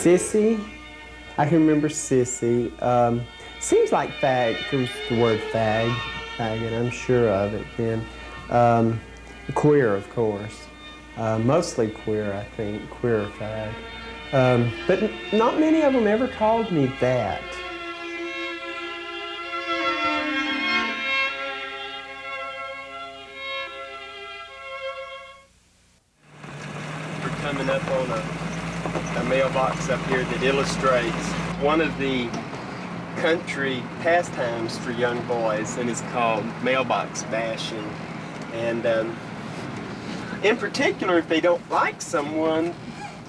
Sissy, I can remember Sissy. Seems like fag, there was the word faggot, I'm sure of it then. Queer, of course. Mostly queer, I think, queer or fag. But not many of them ever called me that. We're coming up on a mailbox up here that illustrates one of the country pastimes for young boys, and it's called mailbox bashing. And in particular, if they don't like someone,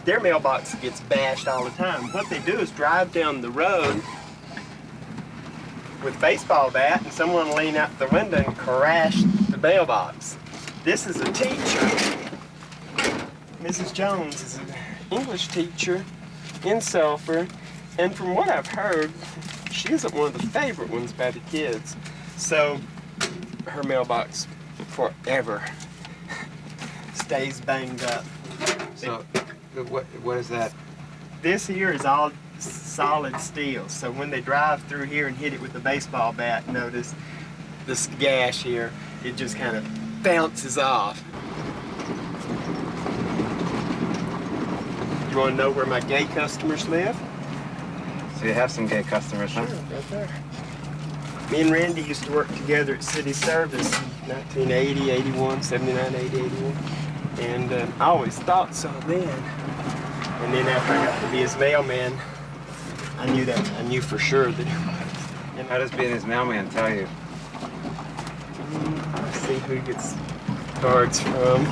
their mailbox gets bashed all the time. What they do is drive down the road with a baseball bat, and someone will lean out the window and crash the mailbox. This is a teacher. Mrs. Jones is an English teacher in Sulphur, and from what I've heard, she isn't one of the favorite ones by the kids. So her mailbox forever stays banged up. So what is that? This here is all solid steel, so when they drive through here and hit it with the baseball bat, notice this gash here, it just kind of bounces off. You want to know where my gay customers live? So you have some gay customers, huh? Sure, right there. Me and Randy used to work together at City Service in 1980, 81, 79, 80, 81. And I always thought so then. And then after I got to be his mailman, I knew for sure that it was. And how does being his mailman tell you? See who he gets cards from,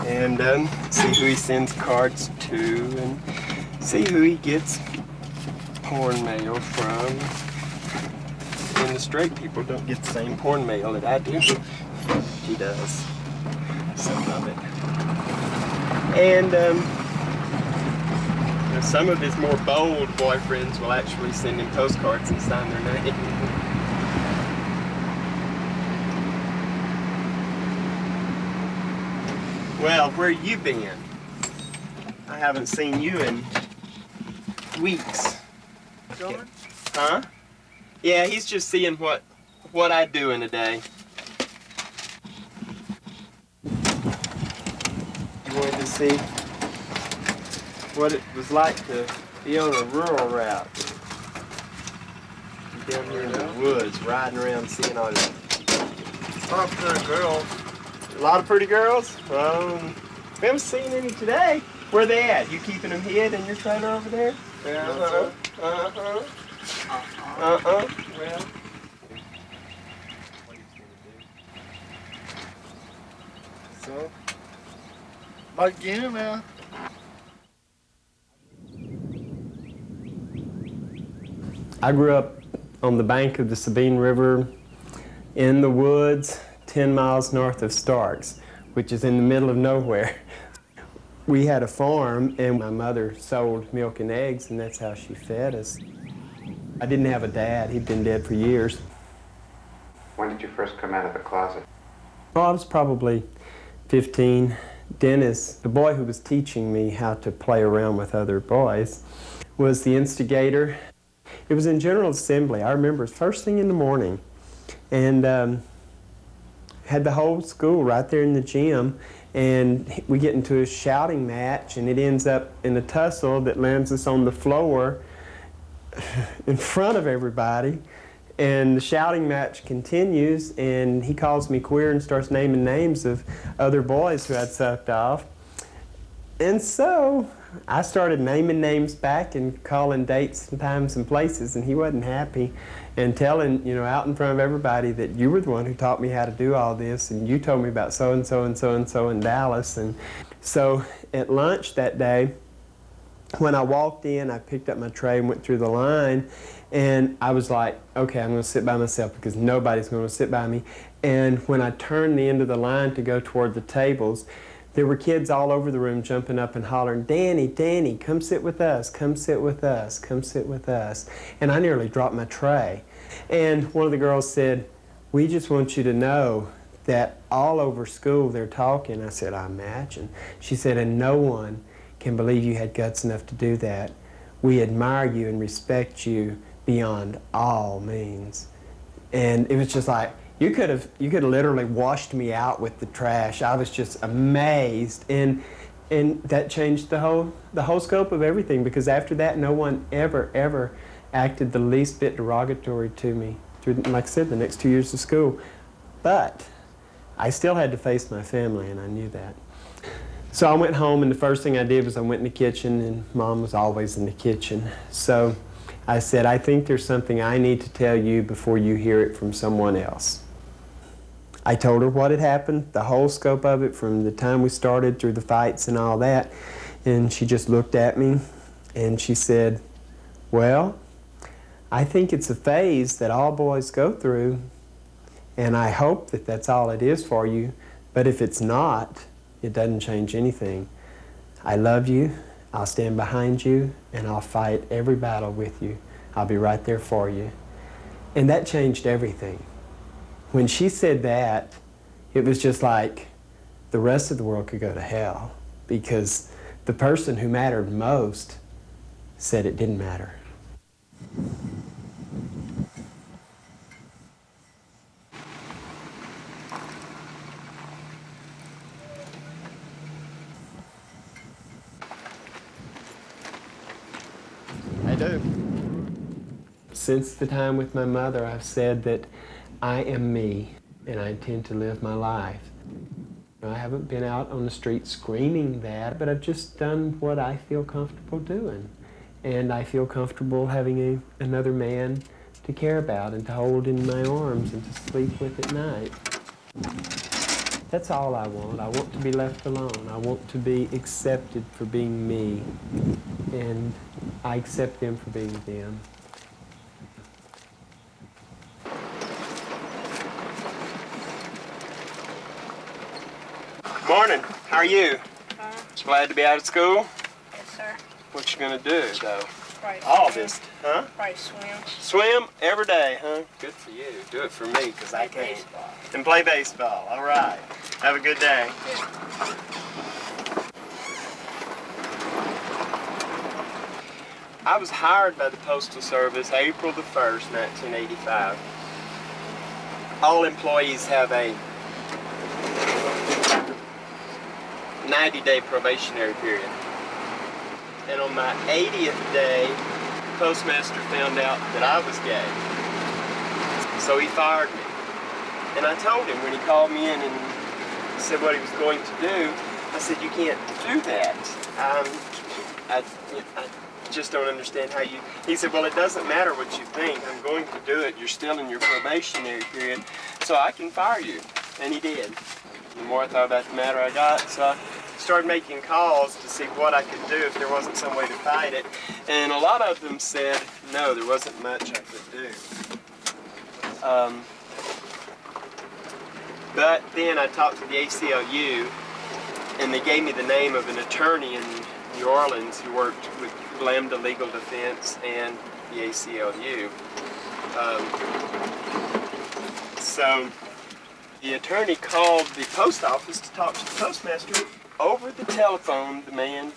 and see who he sends cards to, and see who he gets porn mail from. And the straight people don't get the same porn mail that I do. He does. Some of it. And some of his more bold boyfriends will actually send him postcards and sign their name. Well, where you been? I haven't seen you in weeks. John? Huh? Yeah, he's just seeing what I do in a day. You wanted to see what it was like to be on a rural route. Down here in the woods, riding around, seeing all this. Oh, pretty girls. A lot of pretty girls? We haven't seen any today. Where they at? You keeping them hid in your trailer over there? Yeah. Well. So, like you now. I grew up on the bank of the Sabine River in the woods 10 miles north of Starks, which is in the middle of nowhere. We had a farm, and my mother sold milk and eggs, and that's how she fed us. I didn't have a dad. He'd been dead for years. When did you first come out of the closet? Well, I was probably 15. Dennis, the boy who was teaching me how to play around with other boys, was the instigator. It was in General Assembly. I remember it was first thing in the morning, and had the whole school right there in the gym, and we get into a shouting match, and it ends up in a tussle that lands us on the floor in front of everybody. And the shouting match continues, and he calls me queer and starts naming names of other boys who I'd sucked off. And so I started naming names back and calling dates and times and places, and he wasn't happy, and telling, out in front of everybody that you were the one who taught me how to do all this, and you told me about so-and-so and so-and-so in Dallas. And so at lunch that day, when I walked in, I picked up my tray and went through the line, and I was like, okay, I'm going to sit by myself because nobody's going to sit by me. And when I turned the end of the line to go toward the tables, there were kids all over the room jumping up and hollering, Danny, Danny, come sit with us, come sit with us, come sit with us. And I nearly dropped my tray. And one of the girls said, we just want you to know that all over school they're talking. I said, I imagine. She said, and no one can believe you had guts enough to do that. We admire you and respect you beyond all means." And it was just like, you could have literally washed me out with the trash. I was just amazed, and that changed the whole scope of everything, because after that, no one ever acted the least bit derogatory to me through, like I said, the next 2 years of school. But I still had to face my family, and I knew that. So I went home, and the first thing I did was I went in the kitchen, and Mom was always in the kitchen. So I said, "I think there's something I need to tell you before you hear it from someone else." I told her what had happened, the whole scope of it, from the time we started through the fights and all that. And she just looked at me and she said, "Well, I think it's a phase that all boys go through, and I hope that that's all it is for you. But if it's not, it doesn't change anything. I love you, I'll stand behind you, and I'll fight every battle with you. I'll be right there for you." And that changed everything. When she said that, it was just like the rest of the world could go to hell, because the person who mattered most said it didn't matter. I do. Since the time with my mother, I've said that I am me, and I intend to live my life. I haven't been out on the street screaming that, but I've just done what I feel comfortable doing. And I feel comfortable having another man to care about and to hold in my arms and to sleep with at night. That's all I want. I want to be left alone. I want to be accepted for being me, and I accept them for being them. Morning. How are you? Glad to be out of school? Yes, sir. What you gonna do, though? Probably August, huh? Probably swim. Swim every day, huh? Good for you. Do it for me, because I Play can't. baseball. And play baseball. All right. Have a good day. I was hired by the Postal Service April the 1st, 1985. All employees have a 90-day probationary period. And on my 80th day, the postmaster found out that I was gay. So he fired me. And I told him when he called me in and said what he was going to do, I said, "You can't do that. I just don't understand how you..." He said, "Well, it doesn't matter what you think. I'm going to do it. You're still in your probationary period, so I can fire you." And he did. The more I thought about the matter, I got. So I started making calls to see what I could do if there wasn't some way to fight it. And a lot of them said, no, there wasn't much I could do. But then I talked to the ACLU, and they gave me the name of an attorney in New Orleans who worked with Lambda Legal Defense and the ACLU. So the attorney called the post office to talk to the postmaster. Over the telephone, the man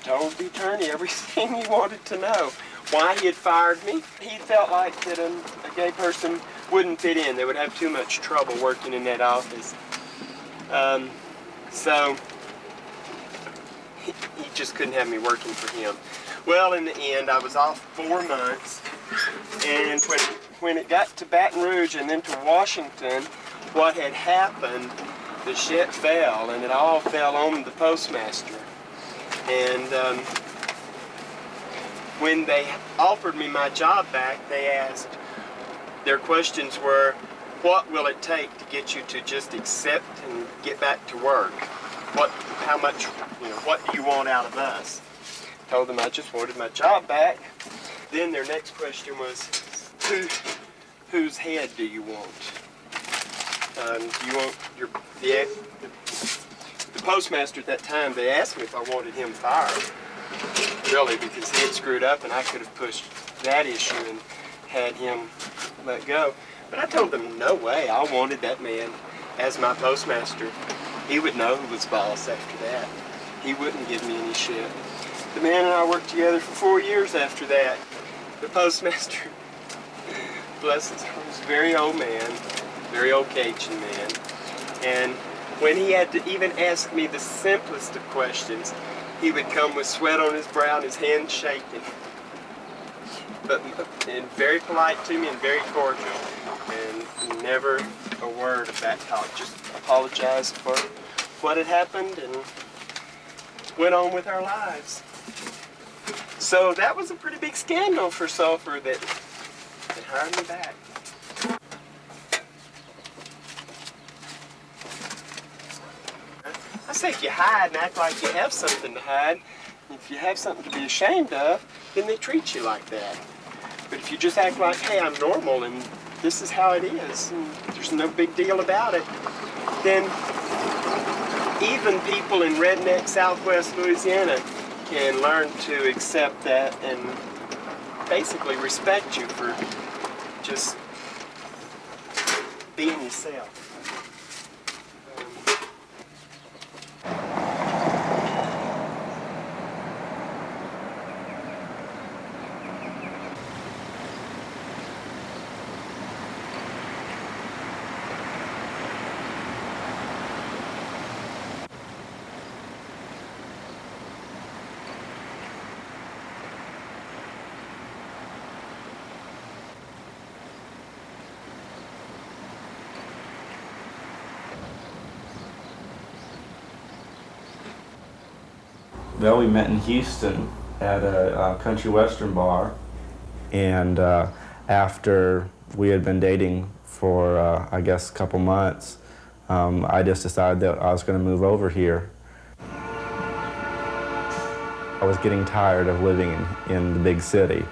told the attorney everything he wanted to know. Why he had fired me. He felt like that a gay person wouldn't fit in. They would have too much trouble working in that office. So he just couldn't have me working for him. Well, in the end, I was off 4 months. And when it got to Baton Rouge and then to Washington, what had happened, the shit fell, and it all fell on the postmaster. And when they offered me my job back, they asked, their questions were, what will it take to get you to just accept and get back to work? How much, what do you want out of us? Told them I just wanted my job back. Then their next question was, whose head do you want? Do you want the postmaster at that time, they asked me if I wanted him fired. Really, because he had screwed up and I could have pushed that issue and had him let go. But I told them, no way, I wanted that man as my postmaster. He would know who was boss after that. he wouldn't give me any shit. The man and I worked together for 4 years after that. The postmaster, bless his heart, was a very old man, very old Cajun man. And when he had to even ask me the simplest of questions, he would come with sweat on his brow and his hands shaking. And very polite to me and very cordial. And never a word of that talk. Just apologized for what had happened and went on with our lives. So that was a pretty big scandal for Sulphur that hired me back. I say if you hide and act like you have something to hide, if you have something to be ashamed of, then they treat you like that. But if you just act like, hey, I'm normal and this is how it is, and there's no big deal about it, then even people in redneck Southwest Louisiana can learn to accept that and basically respect you for just being yourself. Well, we met in Houston at a country western bar, and after we had been dating for, I guess, a couple months, I just decided that I was going to move over here. I was getting tired of living in the big city.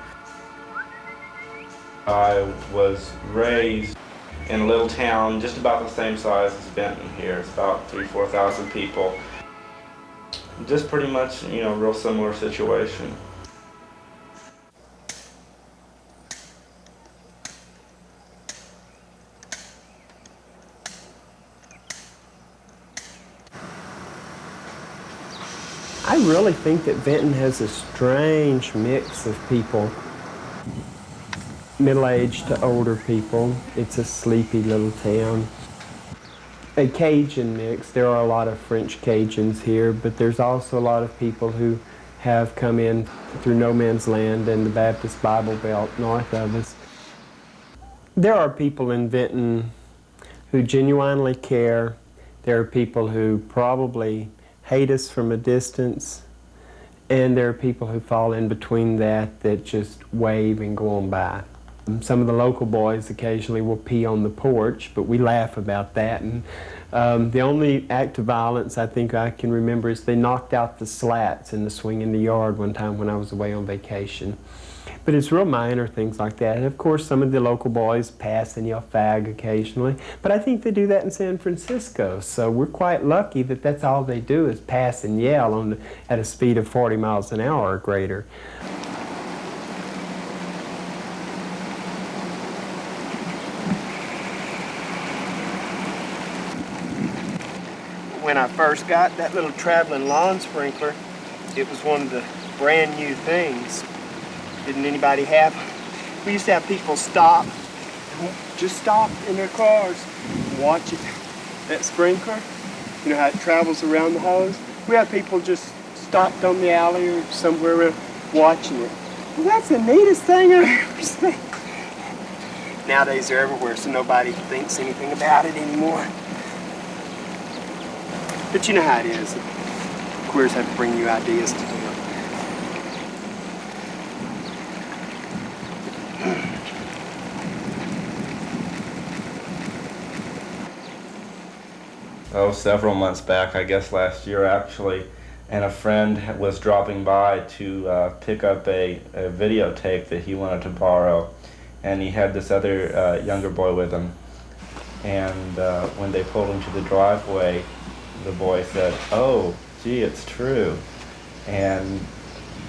I was raised in a little town just about the same size as Benton here. It's about 3,000–4,000 people. Just pretty much, you know, real similar situation. I really think that Benton has a strange mix of people. Middle-aged to older people. It's a sleepy little town. A Cajun mix. There are a lot of French Cajuns here, but there's also a lot of people who have come in through no man's land and the Baptist Bible Belt north of us. There are people in Benton who genuinely care. There are people who probably hate us from a distance, and there are people who fall in between that just wave and go on by. Some of the local boys occasionally will pee on the porch, but we laugh about that. And the only act of violence I think I can remember is they knocked out the slats in the swing in the yard one time when I was away on vacation. But it's real minor things like that. And of course, some of the local boys pass and yell fag occasionally, but I think they do that in San Francisco. So we're quite lucky that that's all they do is pass and yell at a speed of 40 miles an hour or greater. When I first got that little traveling lawn sprinkler, it was one of the brand new things. Didn't anybody have? We used to have people stop, just stop in their cars, watch it. That sprinkler, you know how it travels around the hose? We had people just stopped on the alley or somewhere watching it. Well, that's the neatest thing I've ever seen. Nowadays they're everywhere, so nobody thinks anything about it anymore. But you know how it is. Queers have to bring you ideas to do. Oh, several months back, I guess last year actually, and a friend was dropping by to pick up a videotape that he wanted to borrow, and he had this other younger boy with him. And when they pulled him to the driveway, the boy said, "Oh, gee, it's true." And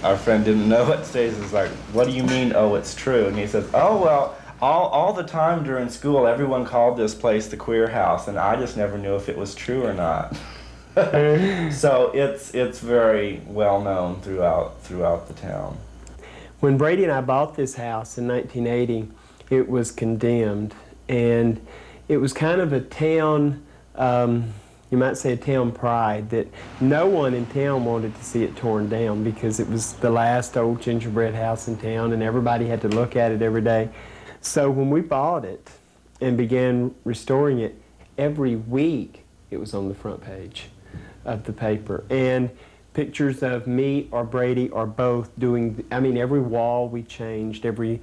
our friend didn't know what to say. He's like, "What do you mean, oh, it's true?" And he says, "Oh, well, all the time during school, everyone called this place the queer house, and I just never knew if it was true or not." So it's very well known throughout the town. When Brady and I bought this house in 1980, it was condemned, and it was kind of a town, you might say a town pride, that no one in town wanted to see it torn down because it was the last old gingerbread house in town and everybody had to look at it every day. So when we bought it and began restoring it, every week it was on the front page of the paper. And pictures of me or Brady or both doing, I mean, every wall we changed, every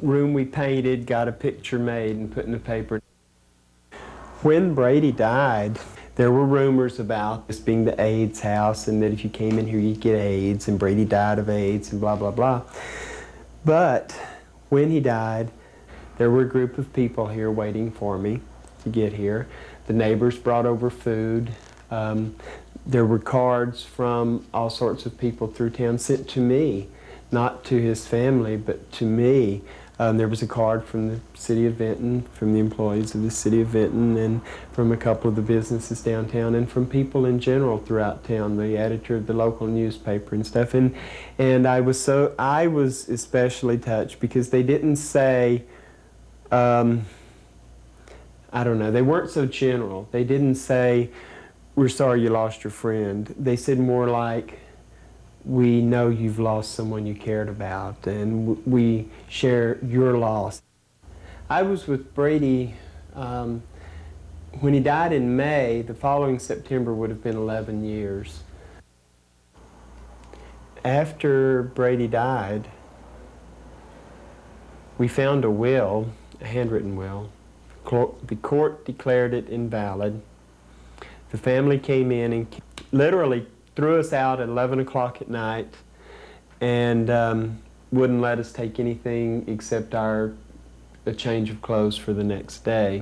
room we painted, got a picture made and put in the paper. When Brady died, there were rumors about this being the AIDS house and that if you came in here you'd get AIDS and Brady died of AIDS and blah, blah, blah. But when he died, there were a group of people here waiting for me to get here. The neighbors brought over food. There were cards from all sorts of people through town sent to me, not to his family, but to me. There was a card from the city of Vinton, from the employees of the city of Vinton, and from a couple of the businesses downtown, and from people in general throughout town, the editor of the local newspaper and stuff. And I was especially touched because they didn't say, I don't know, they weren't so general. They didn't say, "We're sorry you lost your friend." They said more like, "We know you've lost someone you cared about, and we share your loss." I was with Brady when he died in May. The following September would have been 11 years. After Brady died, we found a will, a handwritten will. The court declared it invalid. The family came in and literally threw us out at 11 o'clock at night and wouldn't let us take anything except a change of clothes for the next day.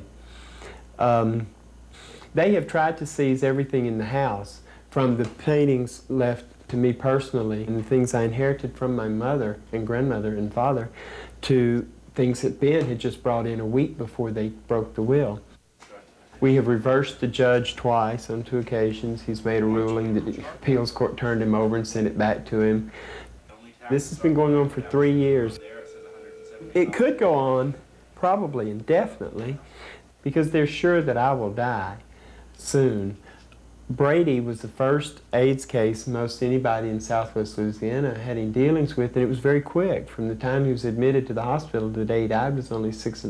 They have tried to seize everything in the house, from the paintings left to me personally and the things I inherited from my mother and grandmother and father, to things that Ben had just brought in a week before they broke the will. We have reversed the judge twice on 2 occasions. He's made a ruling that the appeals court turned him over and sent it back to him. This has been going on for 3 years. It could go on, probably indefinitely, because they're sure that I will die soon. Brady was the first AIDS case most anybody in Southwest Louisiana had any dealings with, and it was very quick. From the time he was admitted to the hospital to the day he died was only 6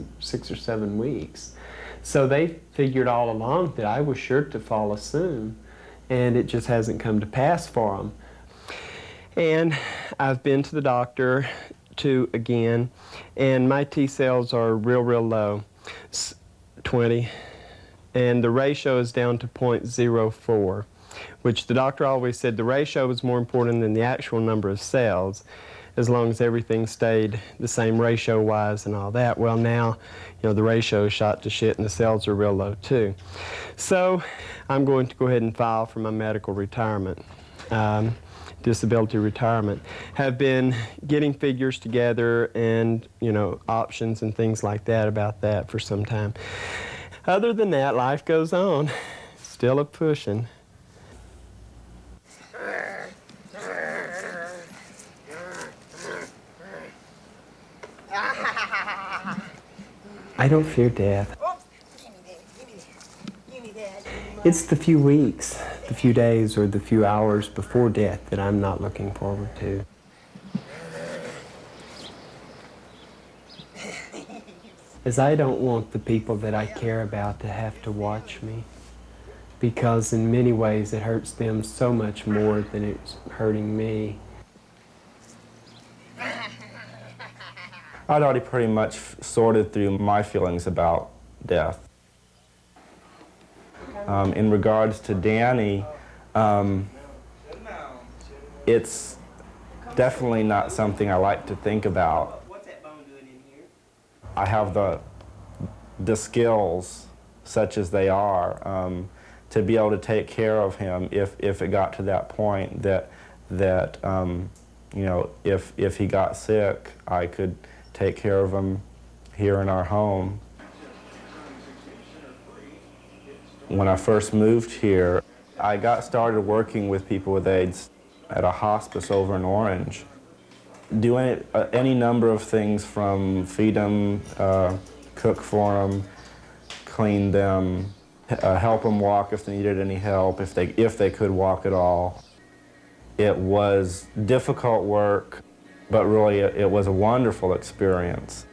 or 7 weeks. So they figured all along that I was sure to follow soon, and it just hasn't come to pass for them. And I've been to the doctor too again, and my T cells are real low, 20. And the ratio is down to 0.04, which the doctor always said the ratio was more important than the actual number of cells, as long as everything stayed the same ratio-wise and all that. Well, now, you know, the ratio is shot to shit and the cells are real low too. So I'm going to go ahead and file for my medical retirement, disability retirement. Have been getting figures together and, you know, options and things like that about that for some time. Other than that, life goes on. Still a pushing. I don't fear death. It's the few weeks, the few days, or the few hours before death that I'm not looking forward to. As I don't want the people that I care about to have to watch me, because in many ways it hurts them so much more than it's hurting me. I'd already pretty much sorted through my feelings about death. In regards to Danny, it's definitely not something I like to think about. I have the skills, such as they are, to be able to take care of him if it got to that point that you know, if he got sick, I could take care of him here in our home. When I first moved here, I got started working with people with AIDS at a hospice over in Orange, doing any number of things from feed them, cook for them, clean them, help them walk if they needed any help, if they could walk at all. It was difficult work, but really it was a wonderful experience.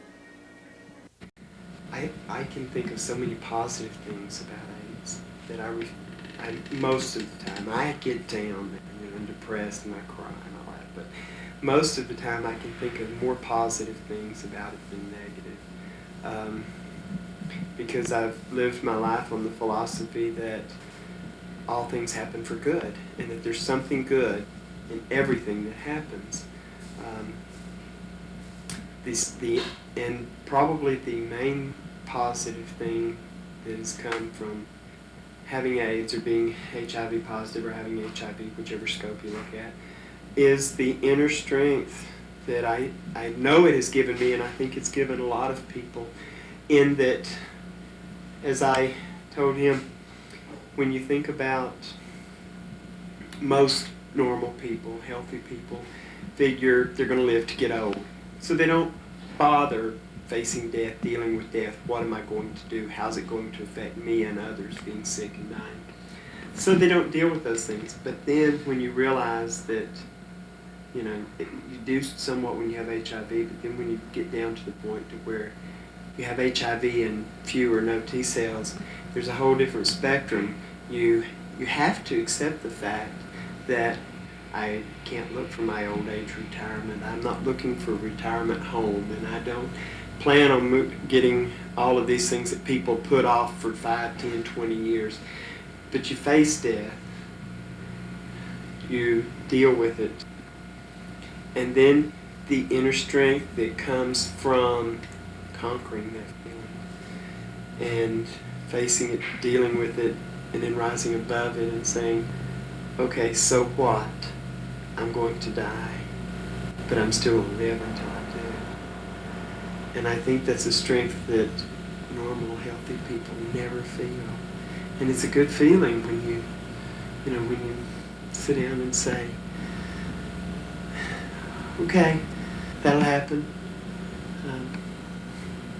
I can think of so many positive things about AIDS that I most of the time, I get down and depressed and I cry and all that, but most of the time I can think of more positive things about it than negative. Because I've lived my life on the philosophy that all things happen for good, and that there's something good in everything that happens. And probably the main positive thing that has come from having AIDS or being HIV positive or having HIV, whichever scope you look at, is the inner strength that I know it has given me, and I think it's given a lot of people, in that, as I told him, when you think about most normal people, healthy people, figure they're going to live to get old. So they don't bother facing death, dealing with death. What am I going to do? How's it going to affect me and others being sick and dying? So they don't deal with those things. But then when you realize that, you do somewhat when you have HIV, but then when you get down to the point to where you have HIV and few or no T cells, there's a whole different spectrum. You have to accept the fact that I can't look for my old age retirement. I'm not looking for a retirement home, and I don't plan on getting all of these things that people put off for 5, 10, 20 years. But you face death. You deal with it. And then the inner strength that comes from conquering that feeling and facing it, dealing with it, and then rising above it and saying, okay, so what? I'm going to die, but I'm still going to live until I do. And I think that's a strength that normal, healthy people never feel. And it's a good feeling when you sit down and say, okay, that'll happen.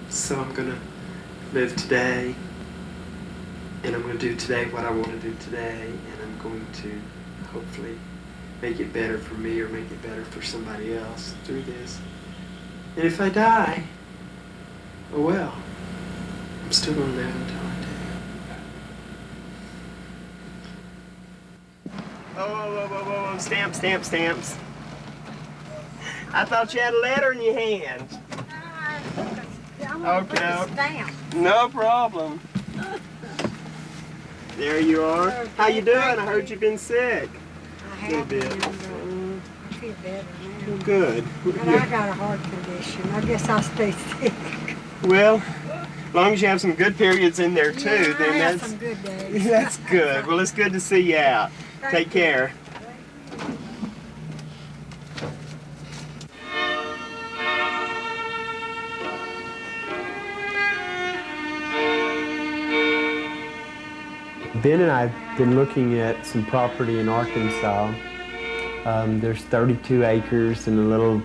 So I'm going to live today, and I'm going to do today what I want to do today, and I'm going to hopefully make it better for me or make it better for somebody else through this. And if I die, oh well, I'm still going to live until I do. Oh, stamps. I thought you had a letter in your hand. Okay. No problem. There you are. How you doing? I heard you've been sick. I have been, I feel better now. Good. But I got a heart condition. I guess I'll stay sick. Well, as long as you have some good periods in there too, Yeah, then I have that's some good days. that's good. Well, it's good to see you out. Take care. Ben and I have been looking at some property in Arkansas. There's 32 acres and a little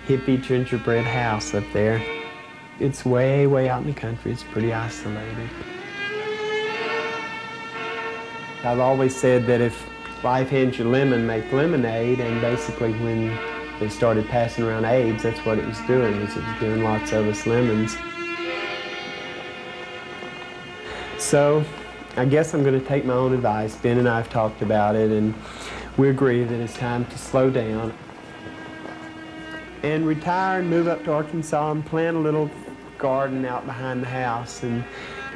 hippie gingerbread house up there. It's way, way out in the country. It's pretty isolated. I've always said that if life hands you lemon, make lemonade, and basically when they started passing around AIDS, that's what it was doing. It was giving lots of us lemons. So I guess I'm going to take my own advice. Ben and I have talked about it, and we agree that it's time to slow down and retire and move up to Arkansas and plant a little garden out behind the house and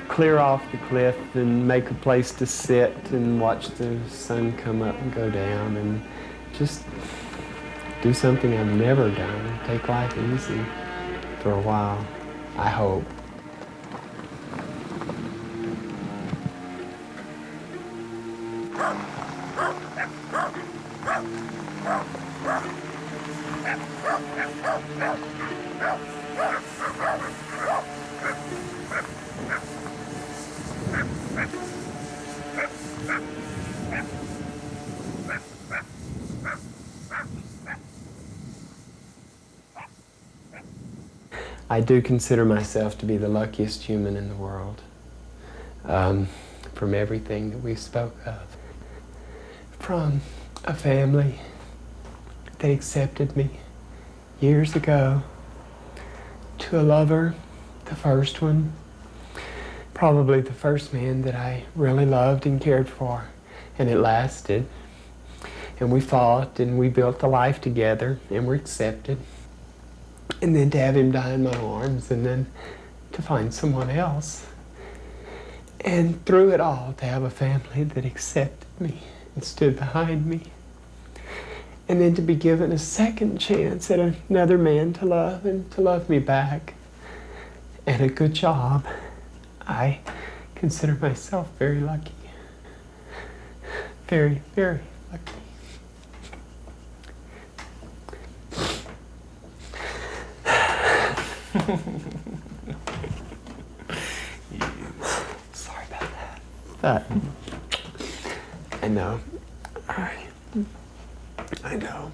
clear off the cliff and make a place to sit and watch the sun come up and go down and just do something I've never done. Take life easy for a while, I hope. I do consider myself to be the luckiest human in the world. From everything that we spoke of. From a family that accepted me years ago, to a lover, the first one, probably the first man that I really loved and cared for, and it lasted. And we fought and we built a life together and were accepted. And then to have him die in my arms, and then to find someone else. And through it all, to have a family that accepted me and stood behind me. And then to be given a second chance at another man to love and to love me back. And a good job. I consider myself very lucky. Very, very lucky. Sorry about that. But I know. I know.